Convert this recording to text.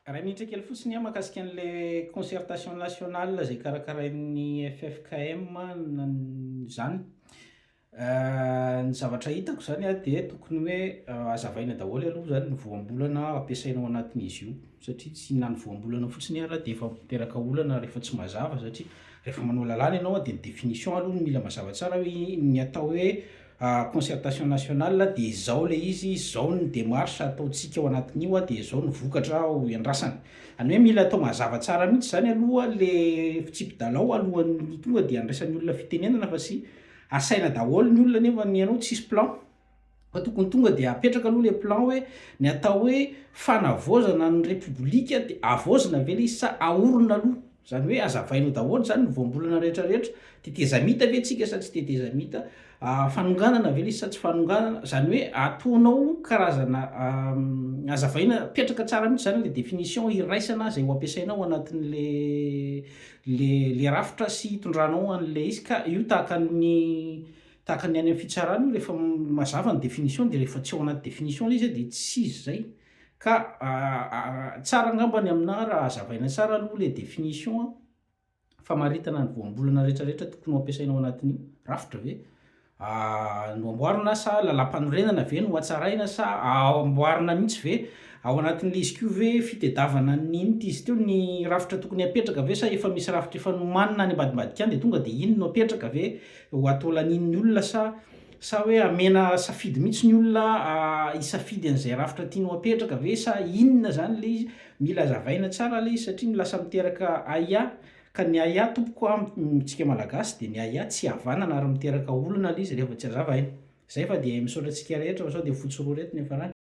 Raha minitra kely fotsiny aho mahakasika an'ilay concertation nationale zay karakarain'ny FFKM zany. Ny zavatra hitako zany a de tokony hoe hazavaina daholo aloha zany ny voambolana ampiasaina ao anatin'izy io, satria tsy na ny voambolana fotsiny ara de efa miteraka olana rehefa tsy mazava satria rehefa manao lalàna ianao a de ny définition aloha no mila mazava tsara hoe ny atao hoe concertation nationale de zao le izy, zao ny démarche ataontsika ao anatin'io a de zao ny vokatra ho iandrasana. Any hoe mila atao mazava tsara mihitsy zany aloha le tsipidalao alohan'ny tonga de andraisan'ny olona fitenenana fa sy asaina daholo ny olona nefa ny anao tsisy plan. Fa tokony tonga de apetraka aloha le plan hoe ny atao hoe fanavaozana ny repoblika de avaozana ve le izy sa ahorona aloha, zany hoe azavaina daholo zany ny voambolana rehetrarehetra, tetezamita ve tsika sa tsy tetezamita, fanonganana ve le izy sa tsy fanonganana, zany hoe ataonao karazana hazavaina apetraka tsara mihitsy zany le définition iraisana zay ho ampiasainao anatin'le rafitra sy hitondranao an'le izy ka io tahaka ny any amin'ny fitsarana io rehefa mazava ny définition de rehefa tsy ao anaty définition le izy de tsy izy zay. Ka tsara angambany aminahy raha hazavaina tsara aloha le définition famaritana ny voambolana rehetrarehetra tokony ho ampiasaina ao anatin'io, rafitra ve no amboarina sa lalam-panorenana ve no hatsaraina sa amboarina mihitsy ve ao anatin'le izy kio ve fitediavana ny inona ty izy teo ny rafitra tokony hapetraka ve sa efa misy rafitra efa nomanina any ambadimbadika any de tonga de iny no apetraka ve ho atao lanin'ny olona sa hoe amena safidy mihitsy ny olona hisafidy an'izay rafitra tiany ho apetraka ve sa inona zany le izy, mila hazavaina tsara le izy satria lasa miteraka aia, ka ny aia tompoko amitsika malagasy de ny aia tsy havanana ary miteraka olana le izy rehefa tsy hazavaina. Zay fa de misaotra antsika rehetra fa sao de fotsy roa reto ny afarany.